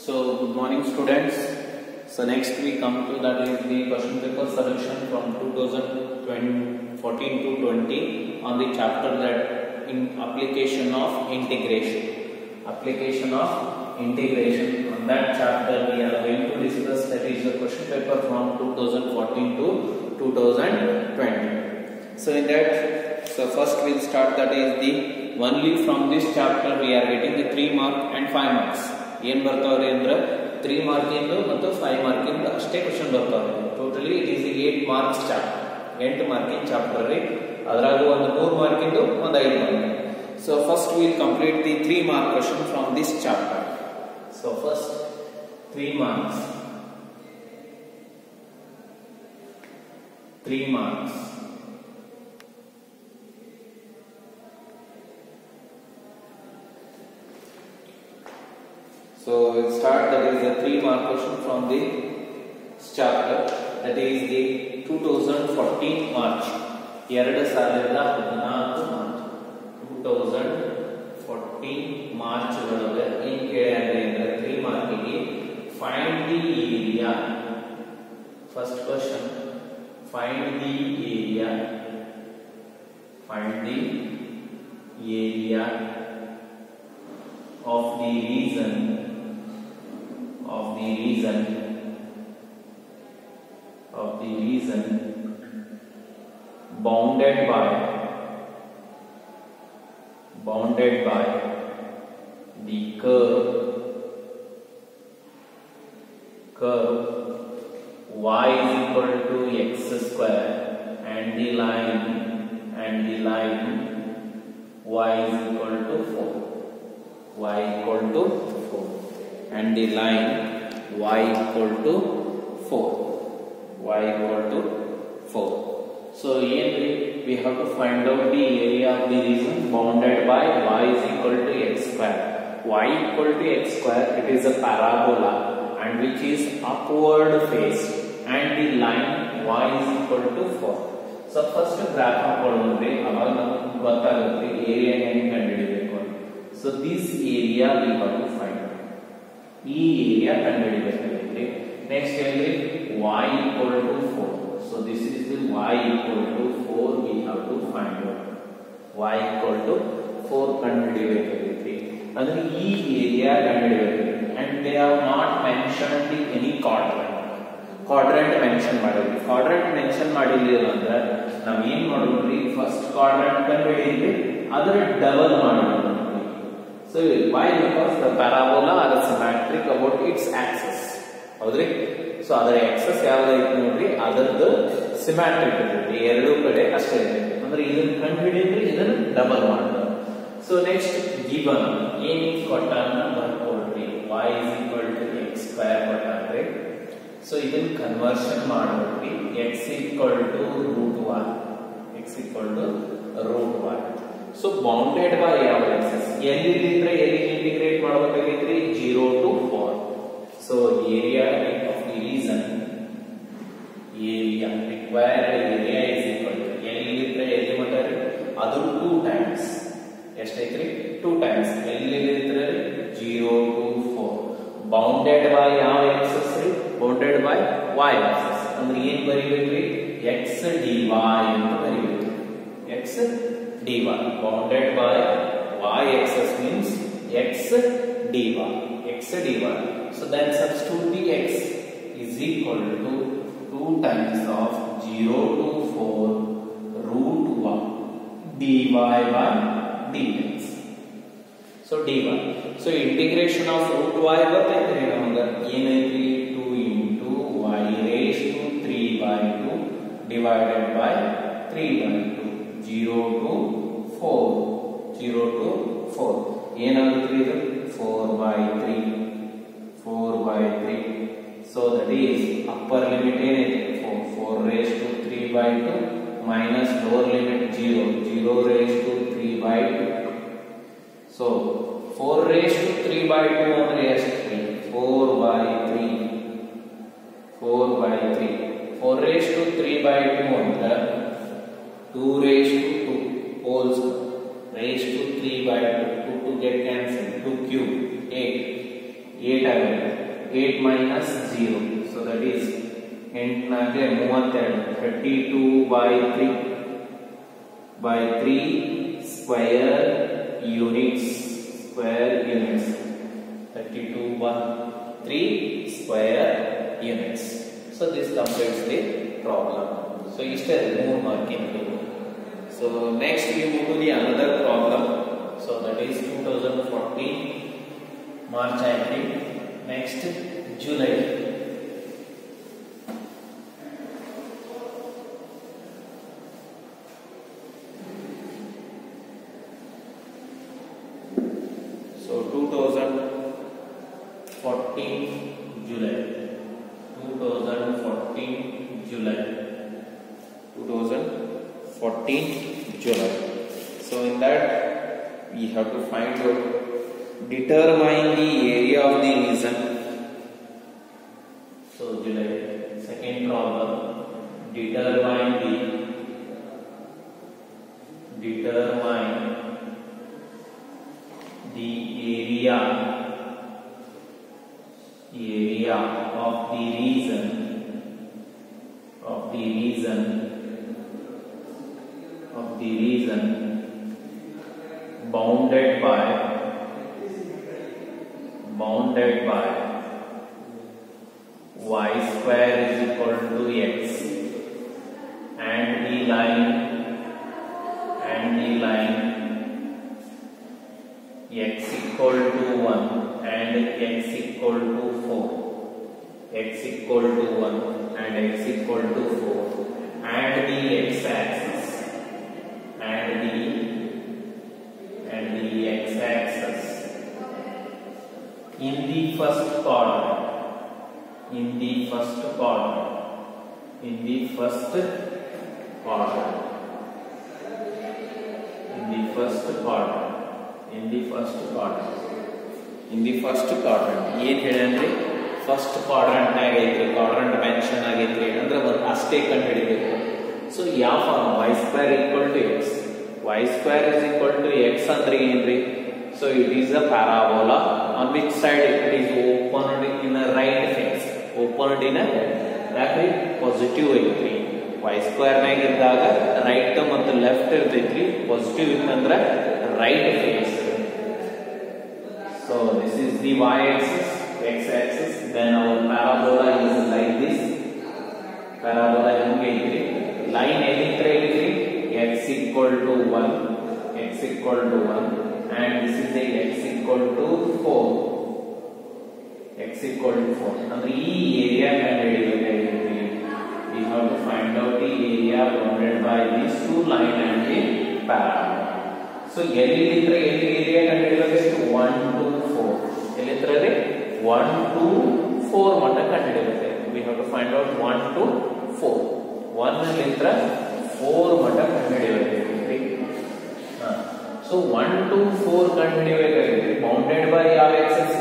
So good morning students. So next we come to that is the question paper solution from 2014 to 20 on the chapter that in application of integration. Application of integration. On that chapter we are going to discuss that is the question paper from 2014 to 2020. So in that, so first we'll start that is the only from this chapter we are getting the 3 mark and 5 marks. ಏನು ಬರ್ತಾವ್ರಿ ಅಂದ್ರೆ 3 ಮಾರ್ಕಿಂದು ಮತ್ತು 5 ಮಾರ್ಕಿಂದು ಅಷ್ಟೇ question ಬರ್ತಾವ್ರಿ. Totally it is 8 marks chapter, 8 ಮಾರ್ಕಿನ chapter ರೀ. ಅದರಾಗ ಒಂದು 3 ಮಾರ್ಕಿಂದು ಒಂದು 5 ಮಾರ್ಕಿಂದು. So first will complete the 3 mark question from this chapter. So first 3 marks, 3 marks. So we'll start that is the 3 mark question from the chapter that is the 2014 March. 2014 March ಒಳಗೆ ಏನು ಕೇಳ್ಯಾರೆ ಅಂದ್ರೆ 3 ಮಾರ್ಕಿಗೆ find the area. First question, find the area of the region bounded by the curve y is equal to x square and the line y is equal to 4, and the line y equal to 4. So here we have to find out the area of the region bounded by y is equal to x square. Y equal to x square, it is a parabola and which is upward faced, and the line y is equal to 4. So first graph ಹಾಕೊಳ್ಳೋದ್ರಿ, ಅವಾಗ ನಮಗೆ ಗೊತ್ತಾಗುತ್ತೆ area ಹೆಂಗೆ ಕಂಡುಹಿಡಿಯಬೇಕು ಅಂತ. So this area we have to find. ಈ area ಕಂಡುಹಿಡಿಯಬೇಕಾಗುತ್ತೆ. Next ಹೇಳಿ y equal to 4. So this is the y equal to 4 we have to find out. Y equal to 4 ಕಂಡುಹಿಡಿಯಬೇಕಾಗುತ್ತೆ. ಅಂದ್ರೆ ಈ ಏರಿಯಾ ಕಂಡುಹಿಡಿಯಬೇಕು. And they have not mentioned any quadrant mention ಮಾಡಿದ್ವಿ. Quadrant mention ಮಾಡಿಲ್ಲ ಅಂದ್ರೆ ನಾವ್ ಏನ್ ಮಾಡೋದ್ರಿ, ಫಸ್ಟ್ ಕ್ವಾಡ್ರೆಂಟ್ ಕಂಡುಹಿಡಿದ್ವಿ, ಅದರ ಡಬಲ್ ಮಾಡೋದ್ರಿ. So why? Because the parabola are symmetric about its axis. ಹೌದ್ರಿ? ಸೊ ಅದರ ಆಕ್ಸಸ್ ಯಾವ್ದೈತಿ ನೋಡ್ರಿ, ಅದರದ್ದು ಸಿಮ್ಯಾಟ್ರಿಕ್ ಇರುತ್ತೆ, ಎರಡೂ ಕಡೆ ಅಷ್ಟೇ ಇರುತ್ತೆ. ಅಂದ್ರೆ ಇದನ್ನ ಕಂಡುಹಿಡಿದ್ರೆ ಇದನ್ನ ಡಬಲ್ ಮಾಡೋದು. ಸೊ ನೆಕ್ಸ್ಟ್ ಗಿವನ್ ಏನಿಗೆ ಕೊಟ್ಟಾನ ಬರ್ಕೊಳ್ರಿ, y is equal to x square ಕೊಟ್ಟಾನ್ರಿ. ಸೊ ಇದನ್ನ ಕನ್ವರ್ಷನ್ ಮಾಡ್ಬಿಟ್ರಿ, x equal to √1. So bounded by ಯಾವ ಆಕ್ಸಸ್, ಎಲ್ಲಿದ್ರೆ ಎಲ್ಲಿಗೆ ಇಂಟಿಗ್ರೇಟ್ ಮಾಡಬೇಕಾಗಿತ್ರಿ, 0 to 4. So area of the region, required area is equal to ಎಲ್ಲಿದ್ರೆ ಎಲ್ಲಿ ಮಟ್ಟ ಅದು 2 times ಎಷ್ಟೈತ್ರಿ, 2 times ಎಲ್ಲಿದ್ರೆ 0 to 4. ಬೌಂಡೆಡ್ ಬೈ ಯಾವ ಆಕ್ಸಸ್ ರೀ, ಬೌಂಡೆಡ್ ಬೈ y ಆಕ್ಸಸ್. ಅಂದ್ರೆ ಏನ್ ಬರೀಬೇಕ್ರಿ, x dy ಅಂತ ಬರೀಬೇಕು. x dy bounded by y axis means x dy. So then substitute the x is equal to 2 times of 0 to 4 √1 dy by dx. So dy. So integration of √y ಬರ್ತೈತ್ರಿ ನಮಗೆ ಏನೈತ್ರಿ, 2 into y raised to 3/2 divided by 3/2 0 to 4 ಏನಾಗುತ್ತೆ ಇದು, 4/3. So that is upper limit ಏನೈತೆ 4 raised to 3/2 minus lower limit 0 raised to 3/2. So 4 raised to 3/2 ಅಂದ್ರೆ ಎಷ್ಟು, 4/3. 4 raised to 3/2 ಅಂದ್ರೆ 2 raised to 2 whole square raised to 3/2. 2 get cancelled, 2 cube 8 8 ಆಗುತ್ತೆ. 8 minus 0, so that is 8 ನಾಗೆ 32, 32 by 3 by 3 square units, 32 by 3 square units. So this completes the problem. So ಇಷ್ಟೇ ಮೂರು marking. So next we move to the another problem. So that is 2014 March I think. Next July. So 2014 July. 2014 July. 2014 July. So in that we have to find out, determine the area of the region. So July, second problem, determine the area of the region bounded by y square is equal to x and the line x equal to 1 and x equal to 4, x equal to 1 and x equal to 4, and the x axis and the x axis in the first quadrant, in the first quadrant. ಏನು ಹೇಳಂದ್ರೆ first quadrant ನಾಗ ಐತ್ರಿ, quadrant mention ಆಗೈತ್ರಿ ಅಂದ್ರೆ ಒಂದು ಅಷ್ಟೇ ಕಂಡು ಹಿಡಿಬೇಕು. So ಯಾವ form y square equal to x, y square is equal to x ಅಂದ್ರೆ ಏನ್ರಿ? So it is a parabola on which side it is opened in a right face, opened in a ಯಾಕ್ರಿ positive ಐತ್ರಿ. y square ನಾಗ ಇದ್ದಾಗ right ಮತ್ತು left ಇರ್ತೈತ್ರಿ, positive ಇತ್ತಂದ್ರೆ right face. So this is the y axis, x axis. Then our parabola is like this. Parabola ಹೆಂಗೆ ಐತ್ರಿ? Line ಎಲ್ಲಿಂದ ಐತ್ರಿ? x equal to 1, and this is the x equal to 4. ಅಂದ್ರೆ ಈ area ಕಂಡುಹಿಡಿಯಬೇಕಾಗಿತ್ತು. We have to find out the area bounded by these two line and the parabola. So ಎಲ್ಲಿಂದ ಎಲ್ಲಿ area ಕಂಡುಹಿಡಿಯಬೇಕು? 1 to 4. ಎಲ್ಲಿಂದ 1 to 4 ಮಟ್ಟ ಕಂಡುಹಿಡಿಯಬೇಕು. We have to find out 1 to 4. 1 ಲಿಂದ 4 ಮಟ್ಟ ಕಂಡುಹಿಡಿಯಬೇಕು. So 1 to 4 ಕಂಡುಹಿಡಿಯಬೇಕಾಗಿದೆ. Bounded by ಯಾವ axis?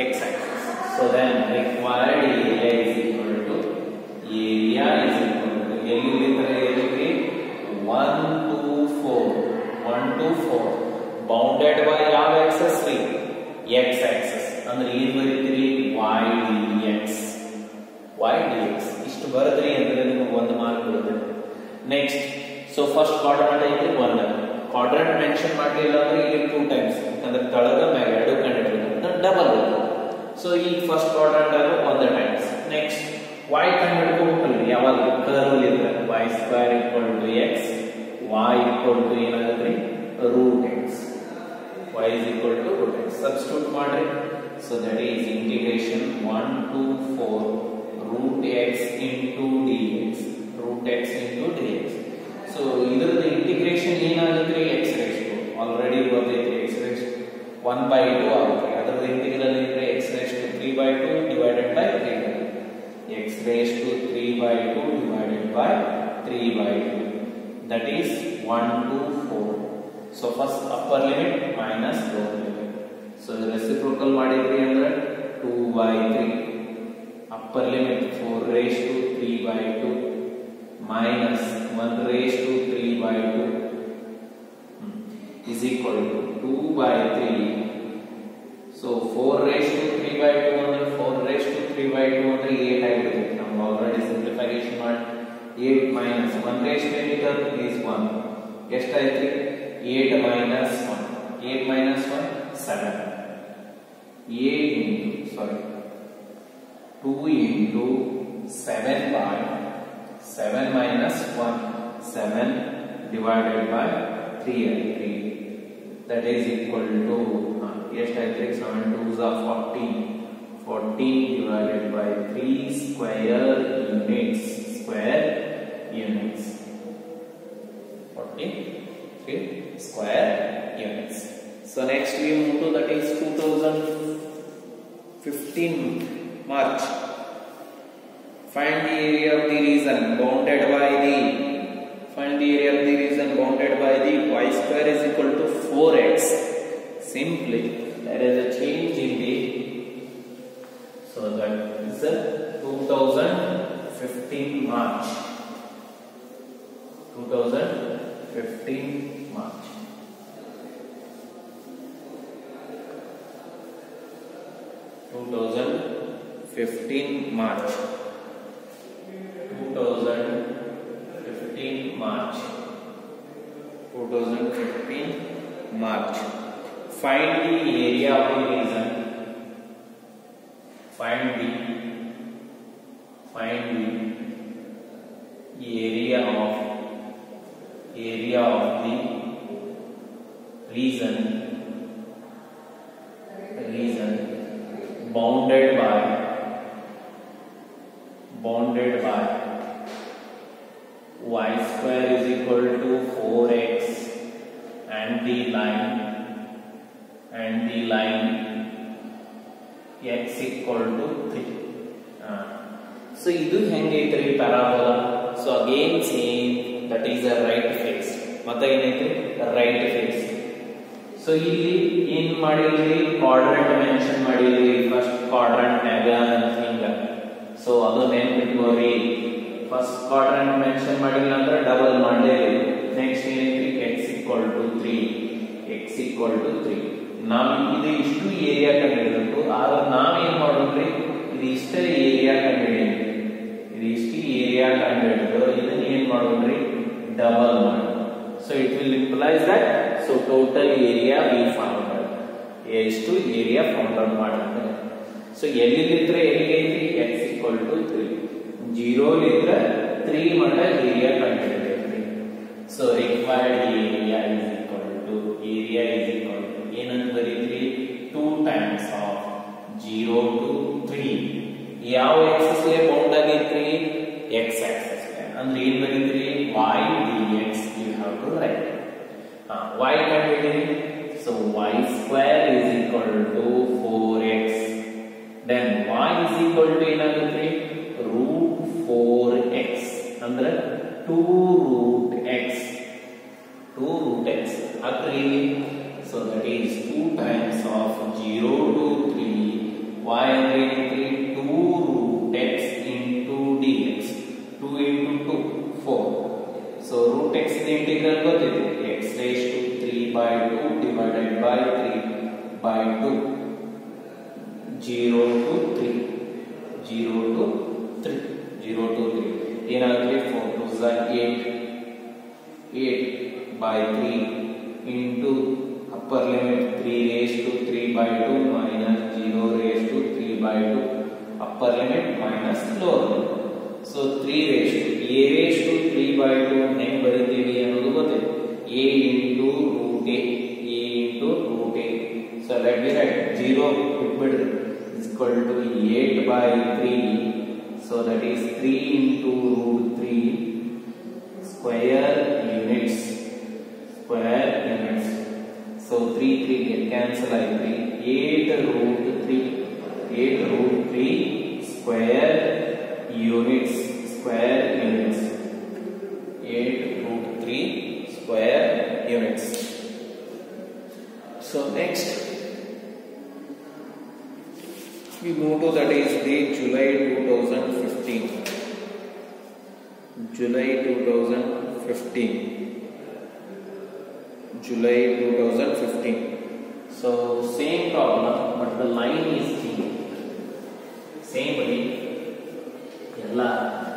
X axis. So then required area is equal to ಎಲ್ಲಿಂದ 1 to 4 bounded by ಯಾವ axis? X axis. ಅಂದ್ರೆ ಏನು ಬರೀತೀರಿ? y dx. ಇಷ್ಟು ಬರೆದ್ರಿ ಅಂದ್ರೆ ನಿಮಗೆ ಒಂದು ಮಾರ್ಕ್ ಬರುತ್ತೆ. ನೆಕ್ಸ್ಟ್, ಸೊ ಫಸ್ಟ್ ಕ್ವಾಡ್ರಂಟ್ ಐತಿ 1. ಕ್ವಾಡ್ರಂಟ್ ಮೆನ್ಷನ್ ಮಾಡಲಿಲ್ಲ ಅಂದ್ರೆ ಇಲ್ಲಿ 2 ಟೈಮ್ಸ್, ಯಾಕಂದ್ರೆ ತಳಗ ಮ್ಯಾಗ ಎರಡು ಕಂಡುಹಿಡಿದ್ರೆ ಡಬಲ್. ಸೊ ಈ ಫಸ್ಟ್ ಕ್ವಾಡ್ರಂಟ್ ಆಗ 1 ಟೈಮ್ಸ್. ನೆಕ್ಸ್ಟ್ y ಕಂಡುಹಿಡ್ಕೋಬೇಕಲ್ರಿ, ಯಾವಾಗ ಕರ್ವ್ ಇದ್ರೆ y square equal to x, y equal to ಏನಾಗುತ್ತೆ? root x. y is equal to root x. Substitute ಮಾಡ್ರಿ. So that is integration 1 to 4 root x into dx. So ಇದರದ integration ಏನಾಗುತ್ತೆ? x raised to already ಗೊತ್ತೈತಿ, x raised to 1/2 ಆಗುತ್ತೆ. ಅದರದ integral ಇದ್ರೆ x raised to 3/2 divided by 3. x raised to 3/2 divided by 3/2. That is 1 to 4. So first upper limit minus lower limit. So reciprocal ಮಾಡಿದ್ರಿ ಅಂದ್ರೆ 2/3. Upper limit 4 raised to 3/2 minus 1 raised to 3/2 is equal to 2/3. So 4 raised to 3 by 2 ಅಂದ್ರೆ 4 raised to 3 by 2 ಅಂದ್ರೆ 8 ಆಗಿರುತ್ತೆ. ನಾವು already simplification ಮಾಡಿ 8 minus 1 raised to ಏನಿದೆ is 1. ಎಷ್ಟಾಯ್ತು 8 minus 1. 8 minus 1 7. 8 into sorry 2 into 7 by 7 minus 1 7 divided by 3 that is equal to yes I think 7 2s are 14 divided by 3 square units 43 square units. So next we move to that is 2015 March. Find the area of the region bounded by the y square is equal to 4x. Simply there is a change in the, so that is the 2015 March. 2015 March. March. 2015 March. Find the area of the region. Find the area of the region bounded by y square is equal to 4x and the line x equal to 3. So idu hengaytri parabola. So again same, that is a right face. Matta enaitri right face. So illi in madilli quadrant mention madilli, first quadrant naga hinga. So adu nenpittori first quadrant mention madilla andre double ಮಾಡಲೇಬೇಕು. Next ಏನೈತಿ x equal to 3. ನಾವು ಇದು ಇಷ್ಟು area ಕಂಡುಹಿಡಿಬೇಕು. ಆಗ ನಾವು ಏನು ಮಾಡೋದ್ರಿ, ಇದು ಇಷ್ಟೇ ಏರಿಯಾ ಕಂಡುಹಿಡಿಯಿರಿ. ಇದನ್ನ ಏನು ಮಾಡೋದ್ರಿ, ಡಬಲ್ ಮಾಡಿ. So it will implies that so total area we found ಎಷ್ಟು ಏರಿಯಾ ಫೌಂಡ್ ಔಟ್ ಮಾಡ್ತಾರೆ. ಸೊ ಎಲ್ಲಿದ್ರೆ ಎಲ್ಲಿಗೈತಿ x equal to 3. 0 ಲಿದ್ರೆ 3 ಮಟ್ಟ ಏರಿಯಾ ಕಂಡುಹಿಡಿಯಬೇಕು. So required area is equal to ಏನಂತ ಬರೀತೀರಿ, 2 times of 0 to 3. ಯಾವ ಆಕ್ಸಿಸ್ ಲೇ ಬೌಂಡ್ ಆಗೈತ್ರಿ, x ಆಕ್ಸಿಸ್ ಅಂದ್ರೆ ಏನ್ ಬರೀತೀರಿ, y dx you have to write. y ಕಂಡುಹಿಡಿಯಿರಿ. so y square is equal to 4x. then y is equal to ಏನಾಗುತ್ತೆ, root 4x ಅಂದ್ರೆ 2 root x agree. so that is 2 times of 0 to 3 y ಅಂದ್ರೆ 2 root x into dx. 2 into 2 4. so root x ನ integral ಗೊತ್ತಿದೆ, x raised to 3 by 2 divided by 3 by 2. 0 to 3 ಏನಾಗುತ್ತೆ, 4 2s are 8 by 3 into upper limit 3 raised to 3 by 2 minus 0 raised to 3 by 2 upper limit minus lower limit. so 3 raised to a raised to 3 by 2 ಹೆಂಗ್ ಬರೀತೀವಿ ಅನ್ನೋದು ಗೊತ್ತಿದೆ, a into root a. so let me write 0 ಬಿಟ್ಬಿಡ್ರಿ is equal to 8 by 3. so that is 3 into root 3 square units. so 3 get cancel ಆಯ್ತು. 8 root 3 square units. 8 root 3 square units. so next we move to that is the July 2015. so same problem but the line is changed. Same way,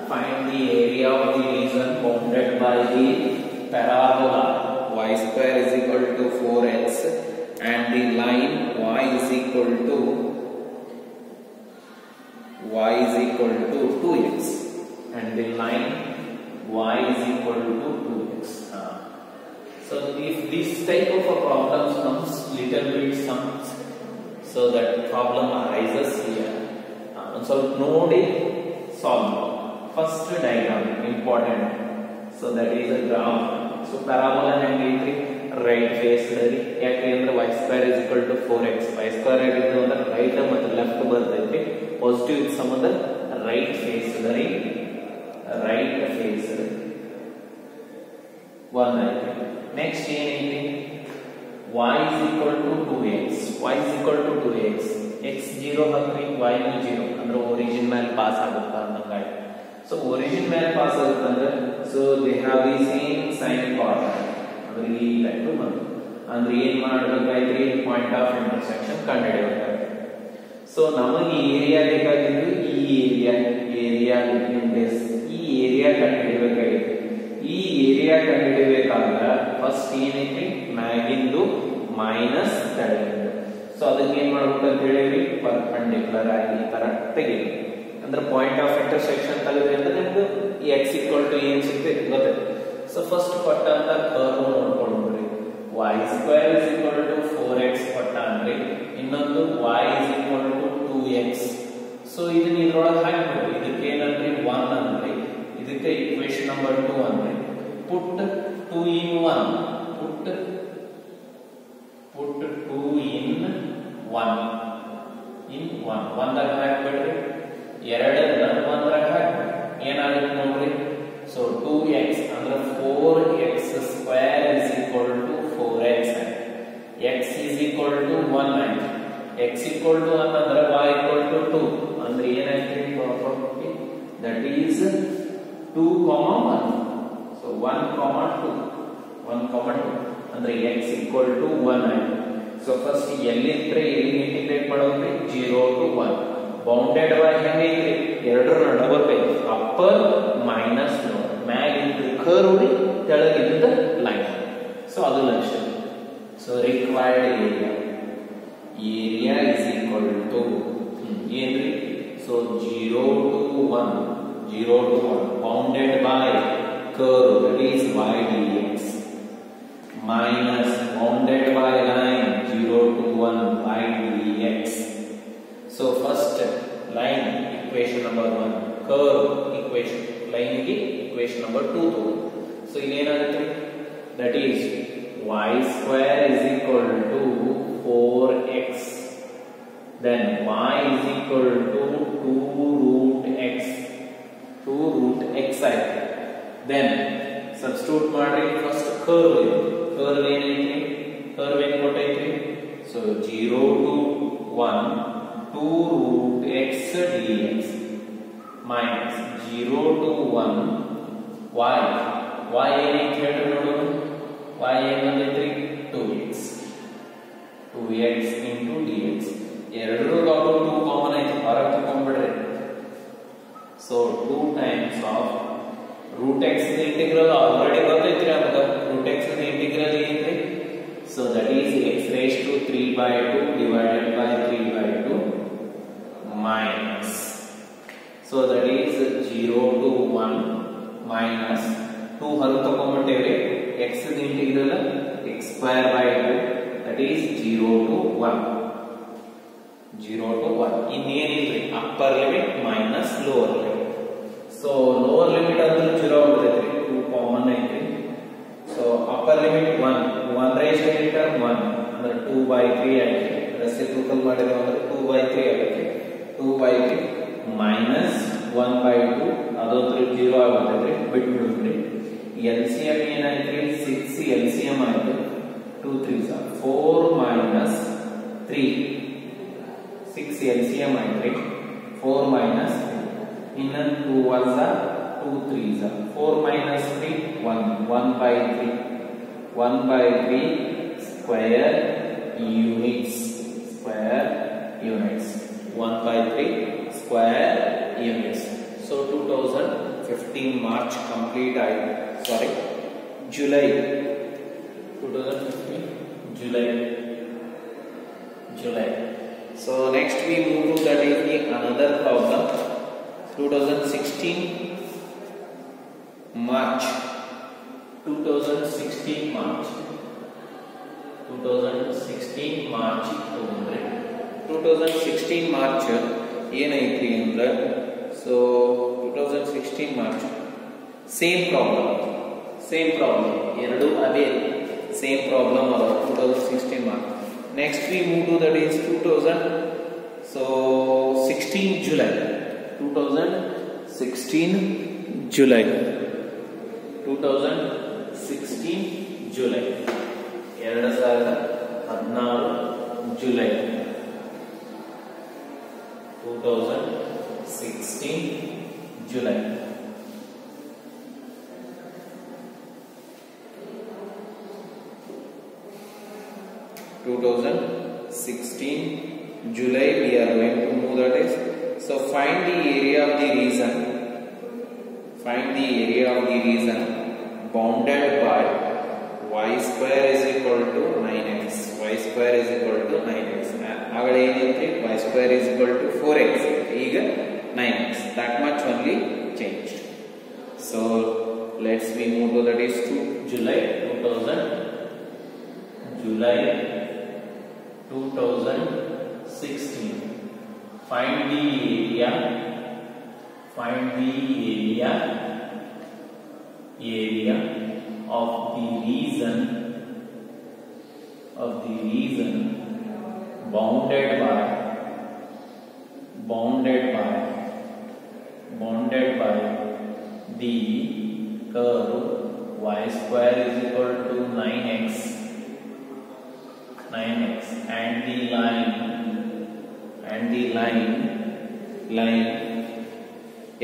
find the area of the region bounded by the parabola y square is equal to 4x and the line y is equal to 2x and the line y is equal to 2x. So if this type of a problem comes little bit so that problem arises here. So node solve. First diagram important. So that is a graph. So parabola and right face y square is equal to 4x. Y square is right and left positive is some other right face one. Next y is equal to 2x. Y is equal to 2x. X 0 y 0 ಅಂದ್ರೆ origin ಮೇಲೆ pass ಆಗುತ್ತಾ ಅನ್ನಂಗಾಯ್ತು. So origin ಮೇಲೆ pass ಆಗುತ್ತಂದ್ರೆ so they have the same sine cos ಅಂದ್ರೆ ಈ type ಬಂತು ಅಂದ್ರೆ ಏನ್ ಮಾಡಬೇಕಾಯ್ತ್ರಿ point of intersection ಕಂಡುಹಿಡಿಯಬೇಕಾಯ್ತು. So ನಮಗೆ ಏರಿಯಾ ಬೇಕಾಗಿದ್ದು ಈ ಏರಿಯಾ ಈ ಏರಿಯಾ ಕಂಡುಹಿಡಿಯಬೇಕಾಗಿತ್ತು. ಈ ಏರಿಯಾ ಕಂಡುಹಿಡಿಯಬೇಕಾದ್ರೆ ಫಸ್ಟ್ ಏನೈತಿ ಮ್ಯಾಗಿಂದು ಮೈನಸ್ ತೆಳಗಿಂದು. ಸೊ ಅದಕ್ಕೆ ಏನ್ ಮಾಡ್ಬೇಕು ಅಂತ ಹೇಳಿದ್ರಿ ಪರ್ಪೆಂಡಿಕ್ಯುಲರ್ ಆಗಿ ಈ ತರ ತೆಗೀರಿ ಅಂದ್ರೆ ಪಾಯಿಂಟ್ ಆಫ್ ಇಂಟರ್ಸೆಕ್ಷನ್ ತೆಗೆದ್ರಿ ಅಂದ್ರೆ ನಿಮ್ಗೆ ಎಕ್ಸ್ ಈಕ್ವಲ್ ಟು ಏನ್ ಸಿಗ್ತೈತಿ ಗೊತ್ತೈತಿ. ಸೊ ಫಸ್ಟ್ ಕೊಟ್ಟಂತ ಕರ್ವ್ ನೋಡ್ಕೊಂಡ್ರಿ y square is equal to 4x ಕೊಟ್ಟ ಅಂದ್ರೆ ಇನ್ನೊಂದು y is equal to 2x. So ಇದನ್ನ ಇದ್ರೊಳಗೆ ಹಾಕ್ಬಿಡ್ರಿ. ಇದಕ್ಕೆ ಏನಂದ್ರಿ 1 ಅಂದ್ರಿ, ಇದಕ್ಕೆ ಇಕ್ವೇಶನ್ ನಂಬರ್ 2 ಅಂದ್ರಿ. ಪುಟ್ 2 in 1 ಪುಟ್ 2 in 1 ಒಂದಾಗ ಹಾಕ್ಬಿಡ್ರಿ, ಎರಡನ್ನ ಒಂದ್ರಾಗ ಹಾಕ್ಬಿಡ್ರಿ. ಏನಾಗುತ್ತೆ ನೋಡ್ರಿ. ಸೊ 2x ಅಂದ್ರೆ 4x square is equal to 4x. x is equal to 1 ಆಯ್ತು. x equal to 1 ಅಂದ್ರೆ y equal to 2 ಅಂದ್ರೆ ಏನಾಯ್ತು ಪ್ರಾಪರ್ಟಿ that is 2, 1. So 1, 2 ಅಂದ್ರೆ x equal to 1 ಆಯ್ತು. ಸೊ ಫಸ್ಟ್ ಎಲ್ಲಿಂದ ಎಲ್ಲಿ ಇಂಟಿಗ್ರೇಟ್ ಮಾಡೋದ್ರಿ 0 to 1. ಬೌಂಡೆಡ್ ಬೈ ಹೆಂಗೈತ್ರಿ ಎರಡರ ನಡುವೆ ಅಪ್ಪರ್ ಮೈನಸ್ ಲೋವರ್, ಮ್ಯಾಗಿಂದ ಕರ್ವ್ ಕೆಳಗಿಂದ ಲೈನ್. ಸೊ ಅದು ಲಕ್ಷ್ಯ. So required area is equal to ಏನ್ರಿ. So 0 to 1 bounded by curve that is y dx minus bounded by line 0 to 1 y dx. So first line equation number 1, curve equation line ಗೆ equation number 2 ತಗೊಳ್ಳಿ. So ಇಲ್ಲಿ ಏನಾಗುತ್ತೆ that is y square is equal to 4x, then y is equal to 2 root x ಆಯ್ತು. then substitute ಮಾಡಿ first curve ಏನೈತಿ curve ಏನು ಕೊಟ್ಟೈತಿ. so 0 to 1 2 root x dx minus 0 to 1 y ಏನೈತಿ ಹೇಳ್ರಿ ನೋಡೋಣ. y ಏನು ಬಂದೈತ್ರಿ 2x into dx. ಎರಡರೂ ಲಾಗ್ 2 ಕಾಮನ್ ಐತಿ, ಹೊರಗೆ ತಗೊಂಡ್ಬಿಡ್ರಿ. So 2 times of root x integral already ಗೊತ್ತೈತ್ರಿ ನಮಗ. root x ಇಂಟಿಗ್ರಲ್ ಏನ್ರಿ. So that is x raised to 3/2 divided by 3/2 minus. So that is 0 to 1 minus 2 ಹೊರಗೆ ತಗೊಂಡ್ಬಿಟ್ಟೇವ್ರಿ. x ಇಂಟಿಗ್ರಲ್ x square by 2 that is 0 to 1. ಇನ್ನೇನಿಲ್ರಿ upper limit minus lower limit. So lower limit ಅಂದ್ರೆ 0 ಆಗ್ಬಿಡ್ತೈತ್ರಿ, 2 common ಐತ್ರಿ. So upper limit 1 raised to 1 ಅಂದ್ರೆ 2/3 ಆಯ್ತು. Reciprocal ಮಾಡಿದ್ರೆ ಅಂದ್ರೆ 2/3 ಆಗುತ್ತೆ. 2/3 minus 1/2 ಅದಂದ್ರೆ 0 ಆಗ್ಬಿಡ್ತೈತ್ರಿ, ಬಿಟ್ಬಿಡ್ರಿ. LCM ಏನಾಯ್ತ್ರಿ 6 LCM ಆಯ್ತು. 2 3s 4 minus 3 6 LCM ಆಯ್ತ್ರಿ. 4 minus 3 ಇನ್ನ 2 1s 2 3s 4 minus 3 1/3 square units 1/3 square 2015 March complete July 2015 July. So next we move to that is the another problem. 2016 March 2016 March ಏನೈತ್ರಿ ಅಂದ್ರೆ so 2016 March same problem ಎರಡು ಅದೇ same problem ಅದ 2016 March. Next we move to that is 2016 July 2016 July 2016 July 2016 July 2016 July. July we are going to move that is, so find the area of the region bounded by y square is equal to 9x. ಆಗಲೇ ಏನೈತಿ y square is equal to 4x, ಈಗ 9x, that much only changed. So let's we move to that is to July 2016. Find the area of the region bounded by the curve y square is equal to 9x and the line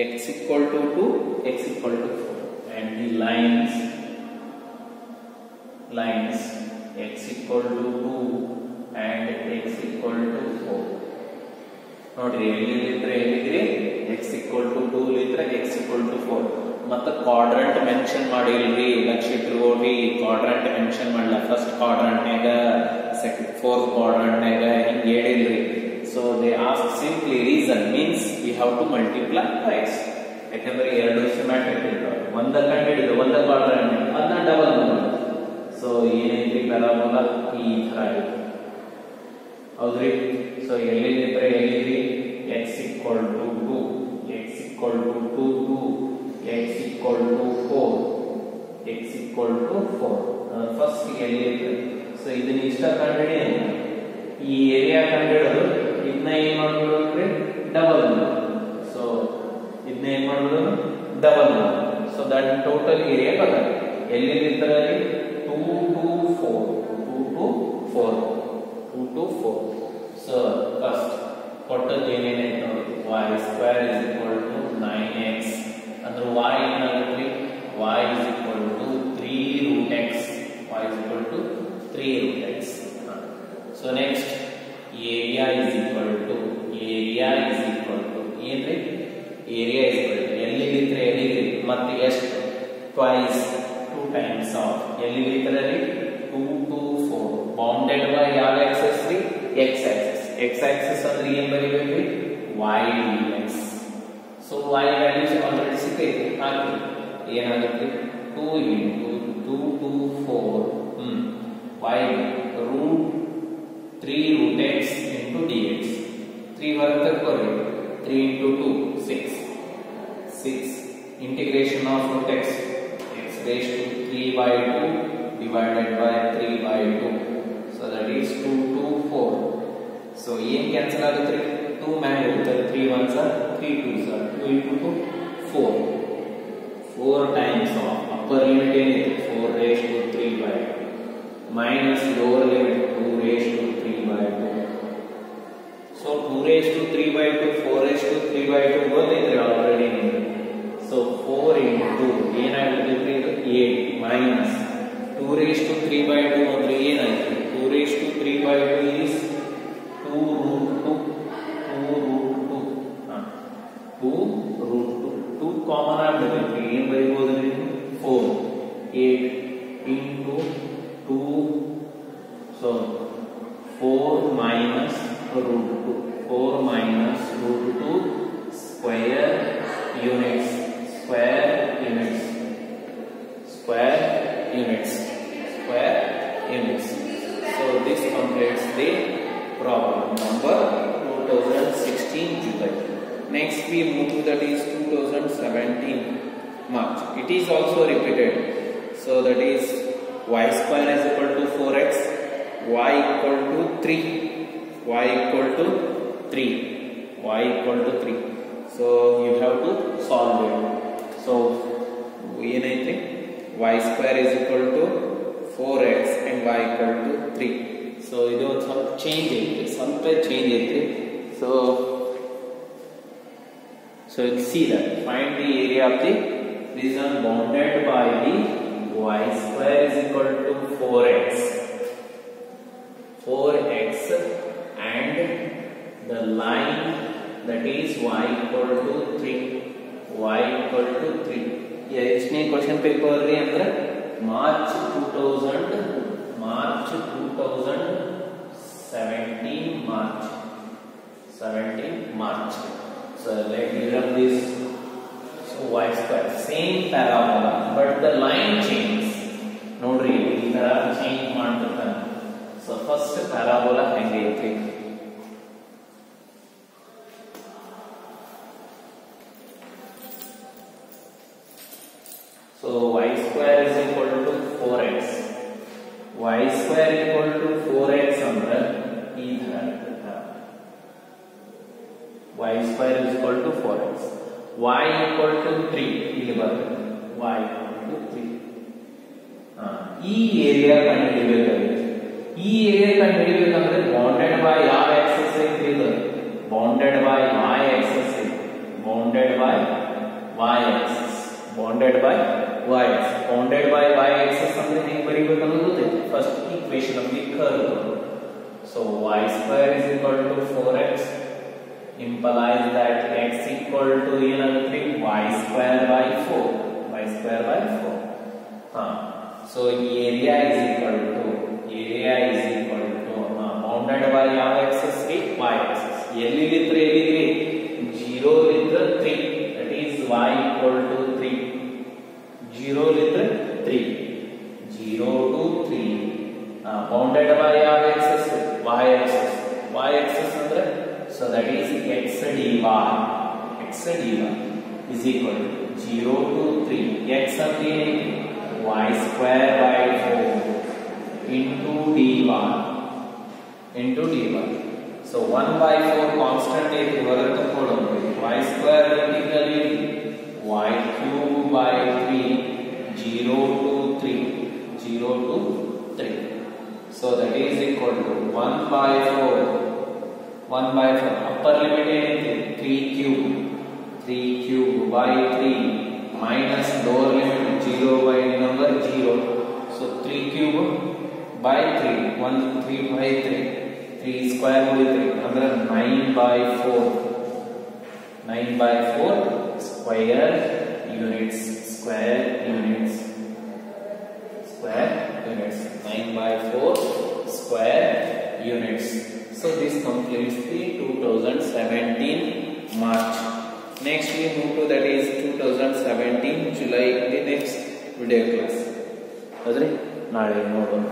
x equal to 2, x equal to 4, and the lines x equal to 2 and x equal to 4. ನೋಡ್ರಿ ಎಲ್ಲಿದ್ರೆ x equal to 2 ಲಿದ್ರೆ x equal to 4. ಮತ್ತೆ quadrant mention ಮಾಡಿಲ್ರಿ, ಲಕ್ಷ ಇಟ್ಕೋರಿ quadrant mention ಮಾಡಲ್ಲ. First quadrant ನಾಗ second fourth quadrant ನಾಗ ಹಿಂಗ ಹೇಳಿಲ್ರಿ. So they ask simply reason means we have to multiply twice. ಯಾಕಂದ್ರೆ ಎರಡು ಸಿಮ್ಯಾಟ್ರಿಕ್ ಇರ್ತಾವೆ, ಒಂದ ಕಂಡಿಡಿದು ಒಂದ ಕ್ವಾಡ್ರಂಟ್ ಅದನ್ನ ಡಬಲ್ ಮಾಡೋದು. ಸೊ ಏನೈತಿ ಪ್ಯಾರಾಬೋಲಾ ಈ ತರ ಇದೆ, ಹೌದ್ರಿ. ಸೊ ಎಲ್ಲಿದ್ರೆ x equal to 2, x equal to 2, x equal to 4, x equal to 4. First ಎಲ್ಲಿದ್ರೆ ಸೊ ಇದನ್ನ ಇಷ್ಟ ಕಂಡಿಡಿ, ಈ ಏರಿಯಾ ಕಂಡಿಡೋದು, ಇದನ್ನ ಏನ್ ಮಾಡ್ಬಿಡ್ರಿ ಡಬಲ್. ಸೊ ಇದನ್ನ ಏನ್ ಮಾಡೋದು double. So that total area ಗೊತ್ತಾಗ ಎಲ್ಲಿರ್ತಾರೆ 2 to 4. ಸೊ ಫಸ್ಟ್ ಕೊಟ್ಟದ್ದು ಏನೇನೈತೆ ನೋಡಿ, y square is equal to 9x ಅಂದ್ರೆ y ಏನಾಗುತ್ತೆ, y is equal to 3 root x. So next area is equal to ಏನ್ರಿ area is equal to ಎಲ್ಲಿದ್ರೆ ಮತ್ತೆ ಎಷ್ಟು twice 2 times of ಎಲ್ಲಿದ್ರೆ 2 to 4 bounded by ಯಾವ axis ರೀ x axis ಅಂದ್ರೆ ಏನ್ ಬರೀಬೇಕ್ರಿ y dx. So y values already ಸಿಕ್ಕೈತಿ, ಹಾಕಿ ಏನಾಗುತ್ತೆ 2 into 2 to 4 y root 3 root x into dx. 3 वर्ग तक करें, 3 into 2 6 integration of root x raised to 3 by 2 divided by 3 by 2. So that is 2 to 4. So ये cancel आगुत्रे 2 ಮ್ಯಾಗ ಹೋಗ್ತಾರೆ, 3 1s are 3 2s are 2 into 2 4 times of upper limit ಏನಿದೆ 4 raised to 3 by 2 minus lower limit 2 raised to 3 by 2. So 2 raised to 3 by 2 4 raised to 3 by 2 ಗೊತ್ತೈತ್ರಿ already ನಿಮಗೆ. So 4 into ಏನಾಗುತ್ತೆ ಇದು 8 minus 2 raised to 3 by 2 ಅಂದ್ರೆ ಏನಾಯ್ತು 2 raised to 3 by 2 is 2 root 2 2 root 2 2 root 2 2 common ಆಗ್ಬಿಡುತ್ತೆ, root 2. 4 minus root 2 square units. Square units. Square units. Square units. So this completes the problem number 2016 July. Next we move to that is 2017 March. It is also repeated. So that is y square is equal to 4x, y equal to 3, y equal to 3, y equal to 3. So you have to solve it. So y square is equal to 4x and y equal to 3. So ಇದು ಸ್ವಲ್ಪ change ಐತೆ. So you see that find the area of the region bounded by the y square is equal to 4x and the line that is y equal to 3. y equal to 3. ಎಷ್ಟನೇ question paper ರೀ ಅಂದ್ರೆ March 2017 March. So let me run this. So y square same parabola but the line changes. ನೋಡ್ರಿ ಈ ತರ change ಮಾಡ್ತಿರ್ತಾನೆ. So first parabola ಹೆಂಗೆ ಐತಿ? So y square is equal to 4x. y square equal to 4x ಅಂದ್ರೆ ಈ ತರ y square is equal to 4x. y equal to 3 ಇಲ್ಲಿ ಬರುತ್ತೆ. y equal to 3. ಈ ಏರಿಯಾ ಕಂಡುಹಿಡಿಯಬೇಕಾಗಿದೆ. ಈ ಏರಿಯಾ ಕಂಡುಹಿಡಿಯಬೇಕಂದ್ರೆ ಬೌಂಡೆಡ್ ಬೈ ಯಾವ ಆಕ್ಸಿಸ್ ಐತಿ ಇದು? ಬೌಂಡೆಡ್ ಬೈ y ಆಕ್ಸಿಸ್ ಐತಿ. Bounded by y Axis. Bounded by y Axis. Bounded by y Axis ಅಂದ್ರೆ ಹೇಗೆ ಬರೀಬೇಕು ಅನ್ನೋದು ಗೊತ್ತೈತಿ. First equation of the curve. So y square is equal to 4x implies that x equal to ಏನಂದ್ರೆ y square by 4. y square by 4. So area is equal to bounded by ಯಾವ axis ರೀ? y axis. ಎಲ್ಲಿದ್ರೆ 0 ಲಿದ್ರೆ 3, that is y equal to 3. 0 ಲಿದ್ರೆ 3, 0 to 3. bounded by ಯಾವ axis? y axis. y axis ಅಂದ್ರೆ so that is x dy is equal to 0 to 3. x ಅಂದ್ರೆ y square by 4 into dy. So 1 by 4 constant is ಹೊರಗೆ ತಕೊಳ್ಳೋದು. y square integral y cube by 3 0 to 3. So that is equal to 1 by 4 upper limit ಏನೈತಿ 3 cube by 3 minus lower limit 0 by number 0. So 3 cube by 3 3 by 3 3 square ಉಳಿತ್ರಿ ಅಂದ್ರೆ 9 by 4 square units 9 by 4 square units. So this completes the 2017 March. Next we move to that is 2017 July in the next video class. Adri, ನಾಳೆ ನೋಡೋಣ.